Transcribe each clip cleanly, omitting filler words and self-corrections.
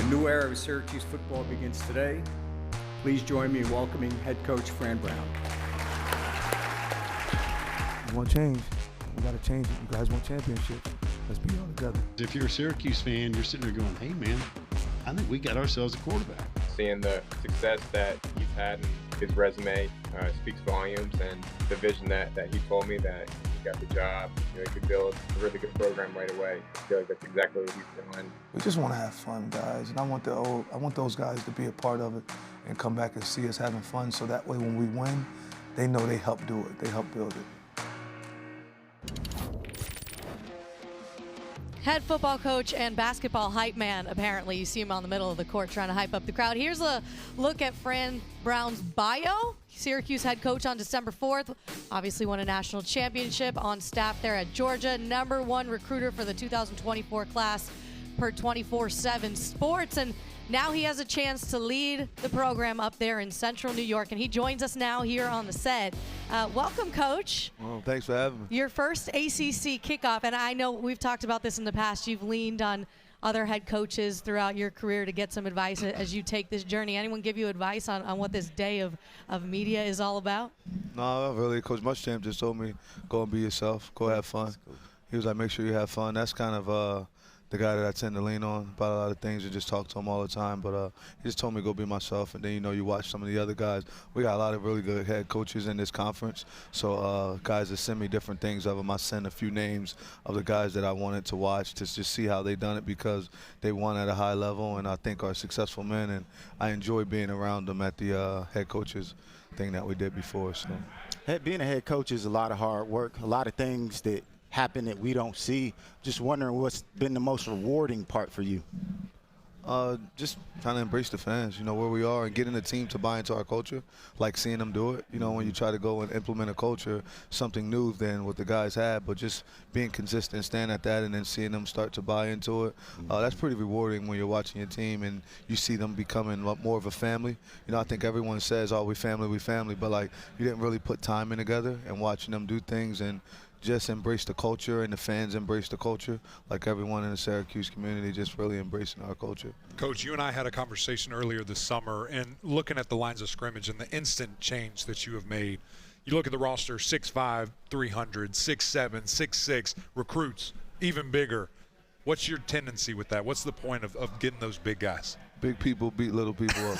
A new era of Syracuse football begins today. Please join me in welcoming head coach Fran Brown. We want change. We got to change it. You guys want championships. Let's be all together. If you're a Syracuse fan, you're sitting there going, hey, man, I think we got ourselves a quarterback. Seeing the success that he's had in his resume speaks volumes, and the vision that he told me that he got the job, he could build a really good program right away. I feel like that's exactly what he's doing. We just want to have fun, guys, and I want those guys to be a part of it and come back and see us having fun, so that way when we win, they know they helped do it. They helped build it. Head football coach and basketball hype man, apparently. You see him on the middle of the court trying to hype up the crowd. Here's a look at Fran Brown's bio. Syracuse head coach on December 4th. Obviously won a national championship, on staff there at Georgia. #1 recruiter for the 2024 class per 24/7 Sports. And now he has a chance to lead the program up there in Central New York. And he joins us now here on the set. Welcome, Coach. Well, thanks for having me. Your first ACC kickoff, and I know we've talked about this in the past. You've leaned on other head coaches throughout your career to get some advice as you take this journey. Anyone give you advice on what this day of media is all about? No, really. Coach Muschamp just told me, go and be yourself. Go have fun. He was like, make sure you have fun. That's kind of the guy that I tend to lean on about a lot of things and just talk to him all the time. But he just told me to go be myself. And then, you watch some of the other guys. We got a lot of really good head coaches in this conference. So guys that send me different things of them, I send a few names of the guys that I wanted to watch to just see how they done it, because they won at a high level and I think are successful men. And I enjoy being around them at the head coaches thing that we did before. So being a head coach is a lot of hard work, a lot of things that happen that we don't see. Just wondering what's been the most rewarding part for you? Just trying to embrace the fans, where we are, and getting the team to buy into our culture, like seeing them do it. When you try to go and implement a culture, something new than what the guys have, but just being consistent, staying at that, and then seeing them start to buy into it. That's pretty rewarding when you're watching your team and you see them becoming more of a family. I think everyone says, oh, we family, but like you didn't really put time in together, and watching them do things and just embrace the culture, and the fans embrace the culture, like everyone in the Syracuse community just really embracing our culture. Coach, you and I had a conversation earlier this summer, and looking at the lines of scrimmage and the instant change that you have made. You look at the roster, 6'5", 300, 6'7", 6'6", recruits, even bigger. What's your tendency with that? What's the point of getting those big guys? Big people beat little people up.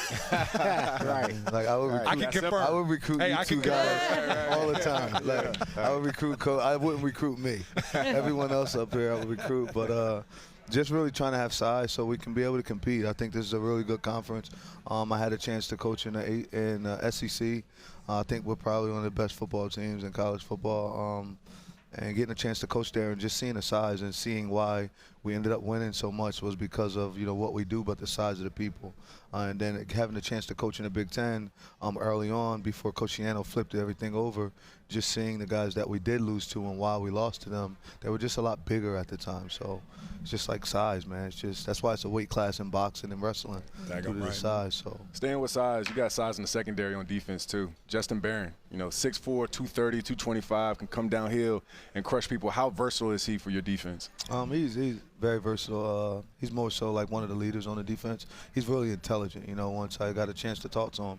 Right. Like I would recruit you two guys all the time. Like I would recruit I wouldn't recruit me. Everyone else up here I would recruit, but just really trying to have size so we can be able to compete. I think this is a really good conference. I had a chance to coach in the SEC. I think we're probably one of the best football teams in college football. And getting a chance to coach there and just seeing the size and seeing why we ended up winning so much was because of what we do, but the size of the people. And then having a chance to coach in the Big Ten early on before Coach Shiano flipped everything over, just seeing the guys that we did lose to and why we lost to them, they were just a lot bigger at the time. So it's just like size, man. It's just that's why it's a weight class in boxing and wrestling due to the size. So staying with size, you got size in the secondary on defense too. Justin Barron, 6'4", 230, 225, can come downhill and crush people. How versatile is he for your defense? He's very versatile. He's more so like one of the leaders on the defense. He's really intelligent. Once I got a chance to talk to him,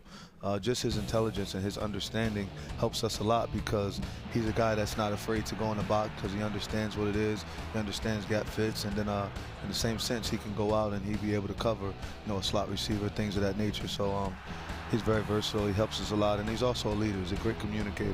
just his intelligence and his understanding helps us a lot, because he's a guy that's not afraid to go in the box because he understands what it is. He understands gap fits, and then in the same sense, he can go out and he'd be able to cover, a slot receiver, things of that nature. So he's very versatile. He helps us a lot, and he's also a leader. He's a great communicator.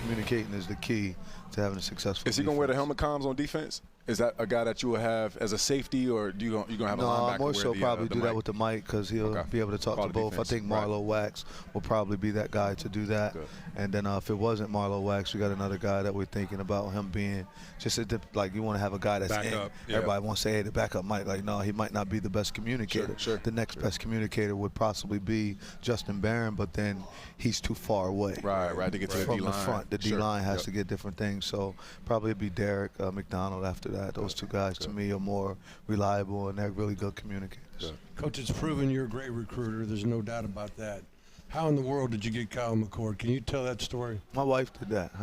Communicating is the key to having a successful Is he going to wear the helmet comms on defense? Is that a guy that you will have as a safety, or you going to have a linebacker? No, more so probably do mic? that with the mic, because he'll be able to talk to both. Defense. I think Marlo Wax will probably be that guy to do that. Good. And then if it wasn't Marlo Wax, we got another guy that we're thinking about him being just like you want to have a guy that's backup, Everybody wants to say, hey, the backup mic. Like, no, he might not be the best communicator. Sure. The next best communicator would possibly be Justin Barron, but then he's too far away. Right, to get to the D-line. From the front. The D-line has to get different things. So probably it'd be Derek McDonald after that. Those two guys to me are more reliable, and they're really good communicators. Coach, it's proven you're a great recruiter. There's no doubt about that. How in the world did you get Kyle McCord? Can you tell that story? My wife did that.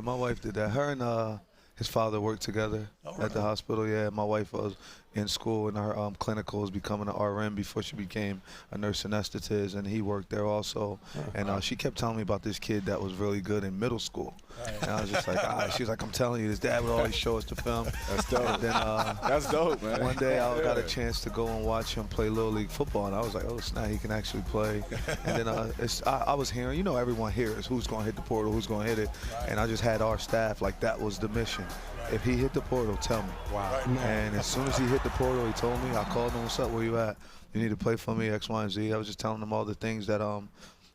My wife did that. Her and his father worked together at the hospital. Yeah, my wife was, in school in her clinicals, becoming an RN before she became a nurse anesthetist, and he worked there also. And she kept telling me about this kid that was really good in middle school. And I was just like, she was like, I'm telling you, his dad would always show us the film. That's dope. And then, that's dope, man. One day I got a chance to go and watch him play Little League football, and I was like, oh, snap, he can actually play. And then I was hearing, everyone hears who's going to hit the portal, who's going to hit it. And I just had our staff, like that was the mission. If he hit the portal, tell me. Wow. And as soon as he hit the portal, he told me. I called him, what's up, where you at? You need to play for me, X, Y, and Z. I was just telling him all the things that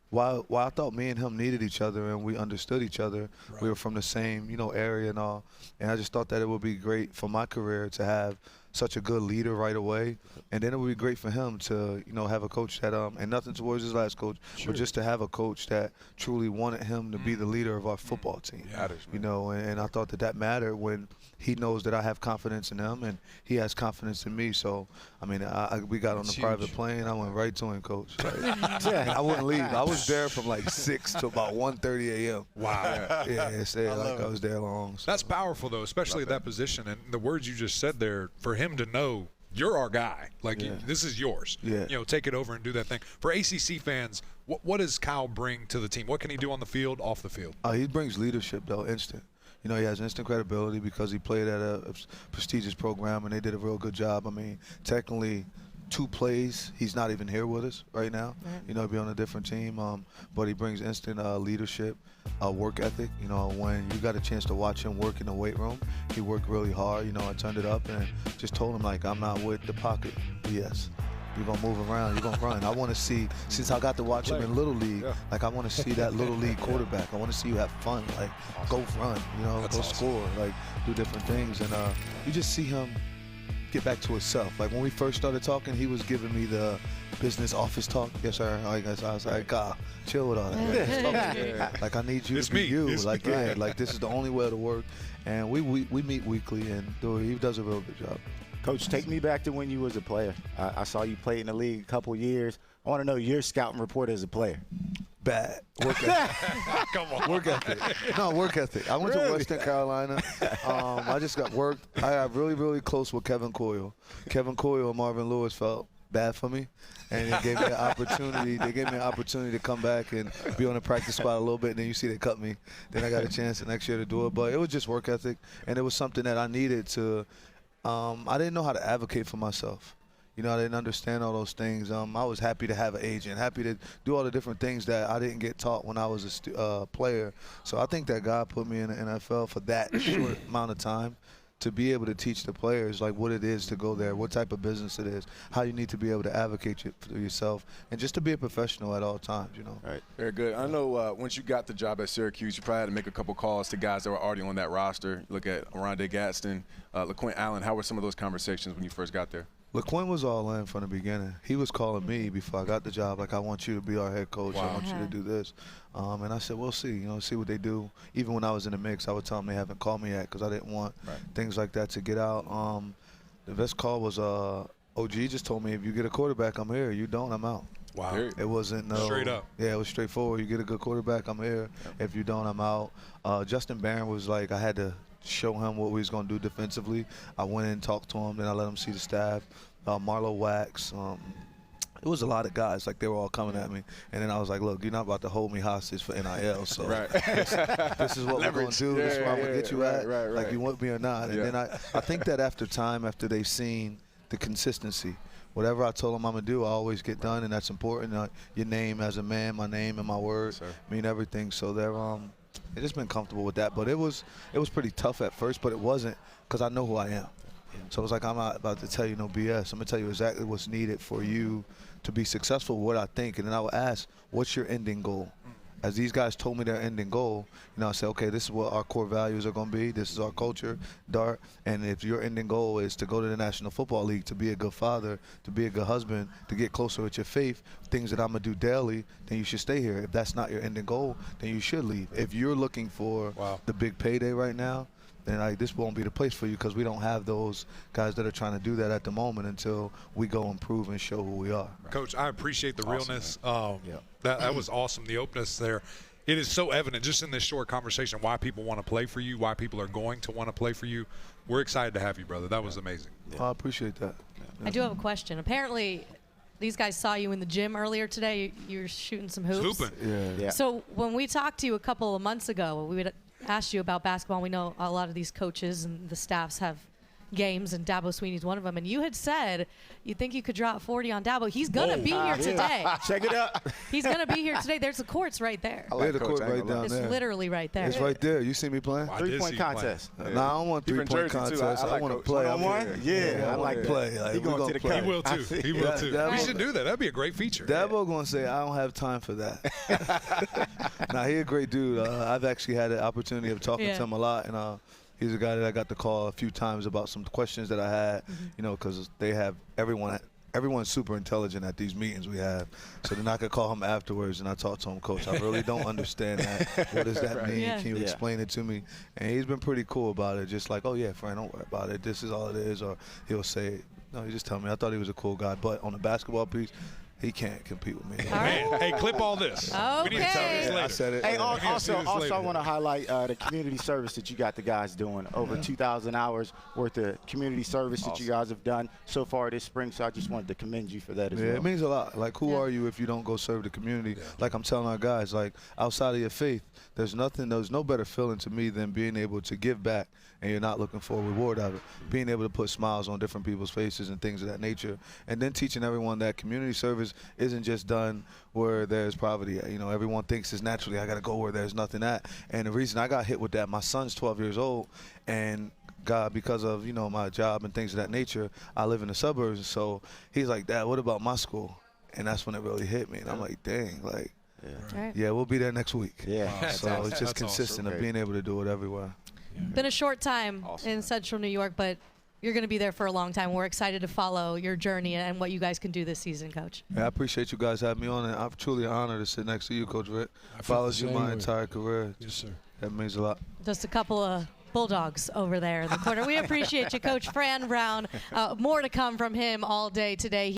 while I thought me and him needed each other and we understood each other, we were from the same, area and all. And I just thought that it would be great for my career to have such a good leader right away. And then it would be great for him to, have a coach that, and nothing towards his last coach, but just to have a coach that truly wanted him to be the leader of our football team. And I thought that mattered when he knows that I have confidence in him and he has confidence in me. So, we got on the private plane. I went right to him, Coach. And I wouldn't leave. I was there from like 6 to about 1:30 a.m. Wow. I was there long. So. That's powerful, though, especially at that position. And the words you just said there, for him to know you're our guy, this is yours. Take it over and do that thing. For ACC fans, what does Kyle bring to the team? What can he do on the field, off the field? He brings leadership, though, instant. He has instant credibility because he played at a prestigious program and they did a real good job. Technically, 2 plays, he's not even here with us right now. Be on a different team. But he brings instant leadership, work ethic. When you got a chance to watch him work in the weight room, he worked really hard. I turned it up and just told him, I'm not with the pocket BS. You're going to move around. You're going to run. I want to see, since I got to watch him in Little League, I want to see that Little League quarterback. I want to see you have fun. Go run, go score, do different things. And you just see him get back to himself. When we first started talking, he was giving me the business office talk. Yes, sir. I was like, chill with all that. I need you to be you. This is the only way to work. And we meet weekly, and he does a real good job. Coach, take me back to when you was a player. I saw you play in the league a couple years. I want to know your scouting report as a player. Bad. Work ethic. Come on. Work ethic. No, work ethic. I went to Western Carolina. I just got worked. I got really, really close with Kevin Coyle. Kevin Coyle and Marvin Lewis felt bad for me, and they gave me an opportunity. They gave me an opportunity to come back and be on the practice squad a little bit, and then you see they cut me. Then I got a chance the next year to do it. But it was just work ethic, and it was something that I needed to I didn't know how to advocate for myself. I didn't understand all those things. I was happy to have an agent, happy to do all the different things that I didn't get taught when I was a player. So I think that God put me in the NFL for that short amount of time to be able to teach the players what it is to go there, what type of business it is, how you need to be able to advocate for yourself, and just to be a professional at all times, Right. Very good. I know once you got the job at Syracuse, you probably had to make a couple calls to guys that were already on that roster. Look at Rondé Gadsden, LaQuint Allen. How were some of those conversations when you first got there? LaQuint was all in from the beginning. He was calling me before I got the job, I want you to be our head coach. Wow. I want you to do this. And I said, we'll see, see what they do. Even when I was in the mix, I would tell them they haven't called me yet because I didn't want things like that to get out. The best call was OG just told me, if you get a quarterback, I'm here. You don't, I'm out. Wow. It wasn't straight up. Yeah, it was straightforward. You get a good quarterback, I'm here. Yep. If you don't, I'm out. Justin Barron was I had to show him what we was going to do defensively. I went in and talked to him, then I let him see the staff. Marlo Wax. It was a lot of guys. They were all coming at me. And then I was like, look, you're not about to hold me hostage for NIL. So this is what we're going to do. This is where I'm going to get you at. Right. You want me or not. And then I think that after they've seen the consistency, whatever I told them I'm going to do, I always get done, and that's important. Your name as a man, my name and my word mean everything. So they're just been comfortable with that. But it was pretty tough at first, but it wasn't because I know who I am. So it was I'm not about to tell you no BS. I'm going to tell you exactly what's needed for you to be successful with what I think. And then I would ask, what's your ending goal? As these guys told me their ending goal, I said, okay, this is what our core values are going to be. This is our culture, Dart. And if your ending goal is to go to the National Football League, to be a good father, to be a good husband, to get closer with your faith, things that I'm going to do daily, then you should stay here. If that's not your ending goal, then you should leave. If you're looking for the big payday right now, then this won't be the place for you because we don't have those guys that are trying to do that at the moment until we go and prove and show who we are. Coach, I appreciate the realness. That was awesome, the openness there. it is so evident just in this short conversation why people want to play for you, why people are going to want to play for you. We're excited to have you, brother. That was amazing. I appreciate that. I do have a question. Apparently, these guys saw you in the gym earlier today. You were shooting some hoops. Hooping. Yeah. So when we talked to you a couple of months ago, we would ask you about basketball. We know a lot of these coaches and the staffs have games, and Dabo Sweeney's one of them. And you had said you think you could drop 40 on Dabo. He's going to be here today. Check it out. He's going to be here today. There's the courts right there. I like the Coach. court right down It's there. literally right there. It's right there. You see me playing? I did see 3-point you playing. contest. Nah, I don't want He from 3-point Jersey, too. contest. I I like want to Coach. play. One-on-one? Yeah, I I want like to that. play. Like, He we going gonna to the play. He will too. He will too. Dabo- We should do that. That'd be a great feature. Dabo gonna say I don't have time for that. Nah, he a great dude. I've actually had the opportunity of talking to him a lot, and he's a guy that I got to call a few times about some questions that I had. You know, because they have everyone's super intelligent at these meetings we have. So then I could call him afterwards and I talk to him, Coach, I really don't understand that. What does that mean? Yeah. Can you explain it to me? And he's been pretty cool about it. Just like, oh yeah, Fran, don't worry about it. This is all it is. Or he'll say, no, he just tell me. I thought he was a cool guy. But on the basketball piece, he can't compete with me. Man, hey, clip all this. We need to tell this later. I said it. Hey, We need to see also, this later. I want to highlight the community service that you got the guys doing. Over 2,000 hours worth of community service that you guys have done so far this spring. So I just wanted to commend you for that as well. It means a lot. Like, who are you if you don't go serve the community? Like I'm telling our guys, like, outside of your faith, there's no better feeling to me than being able to give back and you're not looking for a reward out of it. Being able to put smiles on different people's faces and things of that nature. And then teaching everyone that community service isn't just done where there's poverty. You know, everyone thinks it's naturally, I got to go where there's nothing at. And the reason I got hit with that, my son's 12 years old, and God, because of, you know, my job and things of that nature, I live in the suburbs. So he's like, Dad, what about my school? And that's when it really hit me. And I'm like, dang, like, yeah, we'll be there next week. Yeah. So it's just consistent of being able to do it everywhere. Been a short time in Central New York, but you're going to be there for a long time. We're excited to follow your journey and what you guys can do this season, Coach. Yeah, I appreciate you guys having me on, and I'm truly honored to sit next to you, Coach Rick. Followed you my entire career. Yes, sir. That means a lot. Just a couple of Bulldogs over there in the corner. We appreciate you, Coach Fran Brown. More to come from him all day today.